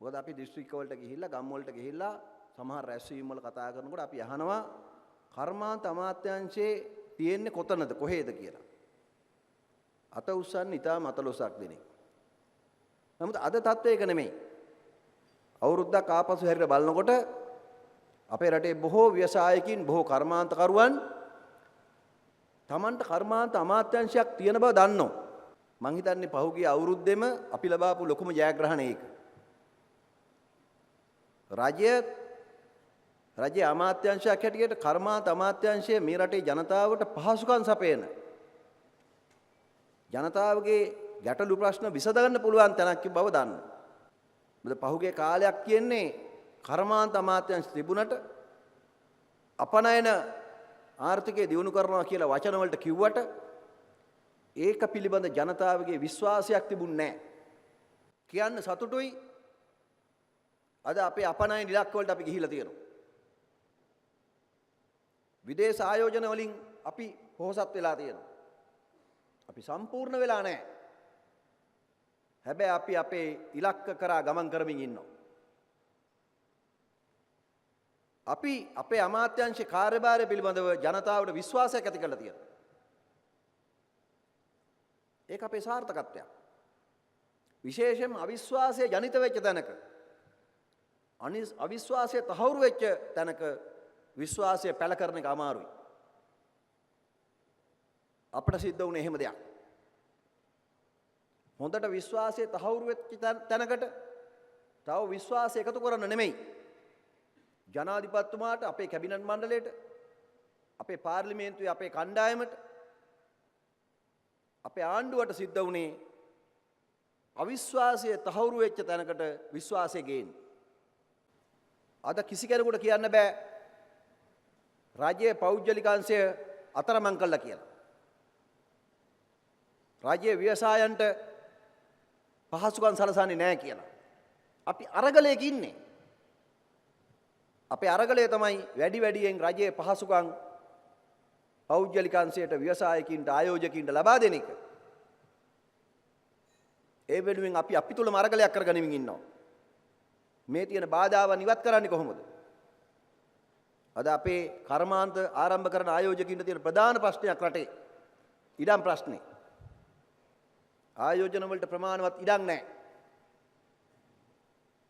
මොකද අපි දිස්ත්‍රික්ක වලට ගිහිල්ලා ගම් වලට ගිහිල්ලා සමහර රැස්වීම් වල කතා කරනකොට අපි අහනවා කර්මාන්ත අමාත්‍යාංශයේ තියෙන්නේ කොතනද කොහේද කියලා. අත උස්සන්නේ ඊටම අතලොස්සක් දෙනේ. නමුත් අද තත්ත්වය ඒක නෙමෙයි. අවුරුද්දක් ආපසු හැරිලා බලනකොට අපේ රටේ බොහෝ ව්‍යවසායකින් බොහෝ කර්මාන්තකරුවන් Tamanට කර්මාන්ත අමාත්‍යාංශයක් තියෙන බව දන්නෝ. මං හිතන්නේ පහුගිය අවුරුද්දෙම අපි ලබාපු ලොකුම ජයග්‍රහණය ඒක. රජයේ අමාත්‍යාංශයක් හැටියට කර්මාන්ත අමාත්‍යාංශය මේ රටේ ජනතාවට පහසුකම් සපයන ජනතාවගේ ගැටලු ප්‍රශ්න විසඳගන්න පුළුවන් තැනක් බව දන්න. මොකද පහුගිය කාලයක් කියන්නේ කර්මාන්ත අමාත්‍යාංශ තිබුණට අපනයන ආර්ථිකය දියුණු කරනවා කියලා වචන වලට කිව්වට ඒක පිළිබඳ ජනතාවගේ විශ්වාසයක් තිබුණේ නැහැ. කියන්න සතුටුයි. අද අපේ අපනයන ඉලක්ක වලට අපි ගිහිලා තියෙනවා. විදේශ ආයෝජන වලින් අපි පොහොසත් වෙලා තියෙනවා. අපි සම්පූර්ණ වෙලා නැහැ. හැබැයි අපි අපේ ඉලක්ක කරා ගමන් කරමින් ඉන්නවා. අපි අපේ අමාත්‍යාංශ කාර්යභාරය පිළිබඳව ජනතාවට විශ්වාසයක් ඇති කරලා තියෙනවා. ඒක අපේ සාර්ථකත්වයක්. විශේෂයෙන්ම අවිශ්වාසය ජනිත වෙච්ච තැනක අවිශ්වාසය තහවුරු වෙච්ච තැනක විශ්වාසය පැල කරන එක අමාරුයි. අපිට සිද්ධ වුණේ එහෙම දෙයක්. හොඳට විශ්වාසය තහවුරු වෙච්ච තැනකට තව විශ්වාසය එකතු කරන්න නෙමෙයි. ජනාධිපතිතුමාට අපේ කැබිනට් මණ්ඩලයට අපේ පාර්ලිමේන්තුවේ අපේ කණ්ඩායමට අපේ ආණ්ඩුවට සිද්ධ වුණේ අවිශ්වාසය තහවුරු වෙච්ච තැනකට විශ්වාසය ගේන්න. අද කිසි කෙනෙකුට කියන්න බෑ රාජ්‍යයේ පෞද්ගලිකාංශය අතරමං කළා කියලා. රාජ්‍යයේ ව්‍යවසායන්ට පහසුකම් සලසන්නේ නැහැ කියලා. අපි අරගලයක ඉන්නේ. අපේ අරගලය තමයි වැඩියෙන් රජයේ පහසුකම් පෞද්ගලිකාංශයට ව්‍යවසායකින්ට ආයෝජකින්ට ලබා දෙන එක. ඒ වෙනුවෙන් අපි තුලම අරගලයක් කරගනිමින් ඉන්නවා. මේ තියෙන බාධාවන් ඉවත් කරන්නේ කොහොමද? අද අපේ කර්මාන්ත ආරම්භ කරන ආයෝජකින්ට තියෙන ප්‍රධාන ප්‍රශ්නයක් රටේ ඉඩම් ප්‍රශ්නේ. ආයෝජන වලට ප්‍රමාණවත් ඉඩම් නැහැ.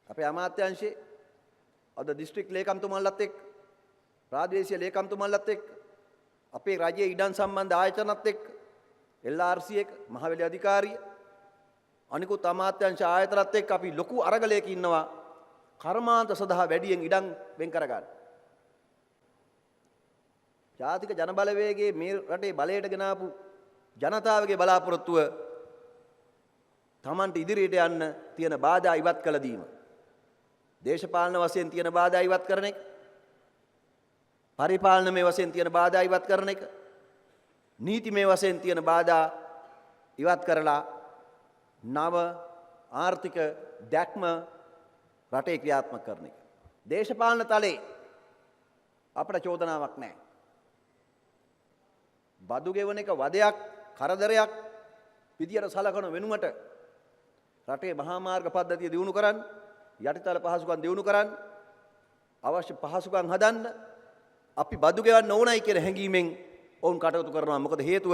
අපේ අමාත්‍යාංශයේ අද දිස්ත්‍රික් ලේකම්තුමන්ලත් එක්ක ප්‍රාදේශීය ලේකම්තුමන්ලත් එක්ක අපේ රජයේ ඉඩම් සම්බන්ධ ආයතනත් එක්ක LRC එක මහවැලි අධිකාරිය අනිකුත් අමාත්‍යාංශ ආයතනත් එක්ක අපි ලොකු අරගලයක ඉන්නවා කර්මාන්ත සඳහා වැඩියෙන් ඉඩම් වෙන් කරගන්න. ජාතික ජනබලවේගයේ මේ රටේ බලයට ගෙන ආපු ජනතාවගේ බලාපොරොත්තුව Tamanට ඉදිරියට යන්න තියෙන බාධා ඉවත් කළ දීම. දේශපාලන වශයෙන් තියෙන බාධා ඉවත් කරන එක. පරිපාලනමය වශයෙන් තියෙන බාධා ඉවත් කරන එක. නීතිමය වශයෙන් තියෙන බාධා ඉවත් කරලා නව ආර්ථික දැක්ම රටේ ක්‍රියාත්මක කරන එක. දේශපාලන තලයේ අපට චෝදනාවක් නැහැ. බදු ගෙවන එක වදයක් කරදරයක් විදියට සලකන වෙනුවට රටේ මහා මාර්ග පද්ධතිය දියුණු කරන්න යටිතල පහසුකම් දියුණු කරන්න අවශ්‍ය පහසුකම් හදන්න අපි බදු ගෙවන්න ඕනයි කියන හැඟීමෙන් ඔවුන් කටයුතු කරනවා. මොකද හේතුව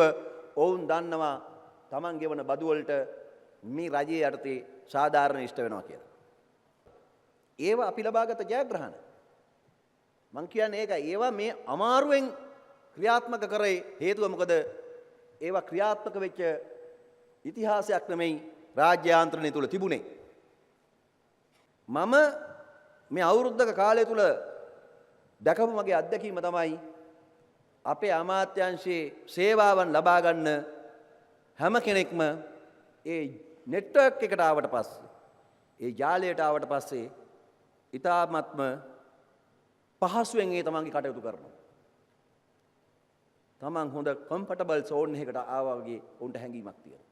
ඔවුන් දන්නවා Taman ගෙවන බදු වලට මේ රජයේ යටතේ සාධාරණ ඉෂ්ට වෙනවා කියලා. ඒවා අපි ලබාගත ජයග්‍රහණ. මං කියන්නේ ඒකයි. ඒවා මේ අමාරුවෙන් ක්‍රියාත්මක කරේ හේතුව මොකද? ඒවා ක්‍රියාත්මක වෙච්ච ඉතිහාසයක් නෙමෙයි රාජ්‍ය යාන්ත්‍රණය තුල තිබුණේ. මම මේ අවුරුද්දක කාලය තුල දැකපු මගේ අත්දැකීම තමයි අපේ අමාත්‍යාංශයේ සේවාවන් ලබා ගන්න හැම කෙනෙක්ම ඒ නෙට්වර්ක් එකට ආවට පස්සේ ඒ ජාලයට ආවට පස්සේ ඊටාත්ම පහසුවෙන් ඒ තමන්ගේ කටයුතු කරනවා. තමන් හොඳ කම්ෆර්ටබල් සෝන් එකකට ආවා වගේ උන්ට හැඟීමක් තියෙනවා.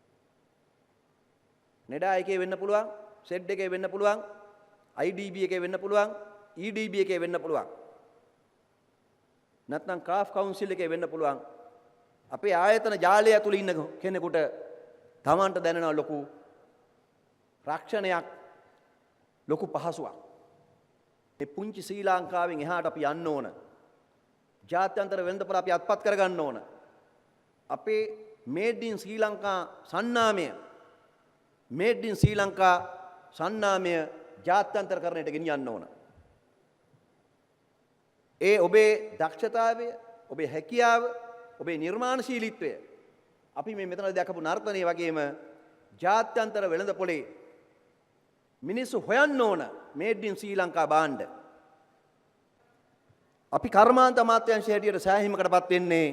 නෙඩා එකේ වෙන්න පුළුවන්, සෙඩ් එකේ වෙන්න පුළුවන්, IDB එකේ වෙන්න පුළුවන්, EDB එකේ වෙන්න පුළුවන්. නැත්නම් කාෆ් කවුන්සිල් එකේ වෙන්න පුළුවන්. අපේ ආයතන ජාලය ඇතුළේ ඉන්න කෙනෙකුට තමන්ට දැනෙන ලොකු රක්ෂණයක් ලොකු පහසුවක්. මේ පුංචි ශ්‍රී ලංකාවෙන් එහාට අපි යන්න ඕන. ජාත්‍යන්තර වෙළඳපොළ අපි අත්පත් කරගන්න ඕන. අපේ මේඩ් ඉන් ශ්‍රී ලංකා සන්නාමය මේඩ් ඉන් ශ්‍රී ලංකා සන්නාමය ජාත්‍යන්තරකරණයට ගෙනියන්න ඕන. ඒ ඔබේ දක්ෂතාවය, ඔබේ හැකියාව, ඔබේ නිර්මාණශීලීත්වය අපි මේ මෙතන දැකපු නර්තනය වගේම ජාත්‍යන්තර වෙළඳපොලේ මිනිස්සු හොයන්න ඕන මේඩ් ඉන් ශ්‍රී ලංකා භාණ්ඩ. අපි කර්මාන්ත අමාත්‍යාංශය හැටියට සෑහීමකටපත් වෙන්නේ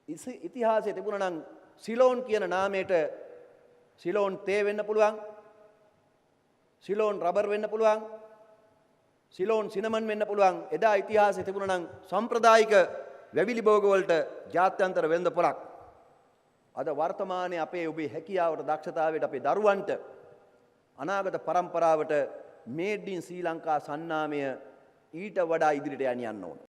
ඉතිහාසයේ තිබුණා නම් සිලෝන් කියන නාමයට සිලෝන් තේ වෙන්න පුළුවන්, සිලෝන් රබර් වෙන්න පුළුවන්, සිලෝන් සිනමන් වෙන්න පුළුවන්. එදා ඉතිහාසයේ තිබුණා නම් සම්ප්‍රදායික වැවිලි භෝග වලට ජාත්‍යන්තර වෙළඳපොළක්. අද වර්තමානයේ අපේ ඔබේ හැකියාවට, දක්ෂතාවයට අපේ දරුවන්ට, අනාගත පරම්පරාවට මේඩ් ඉන් ශ්‍රී ලංකා සන්නාමය ඊට වඩා ඉදිරියට යන්න ඕන.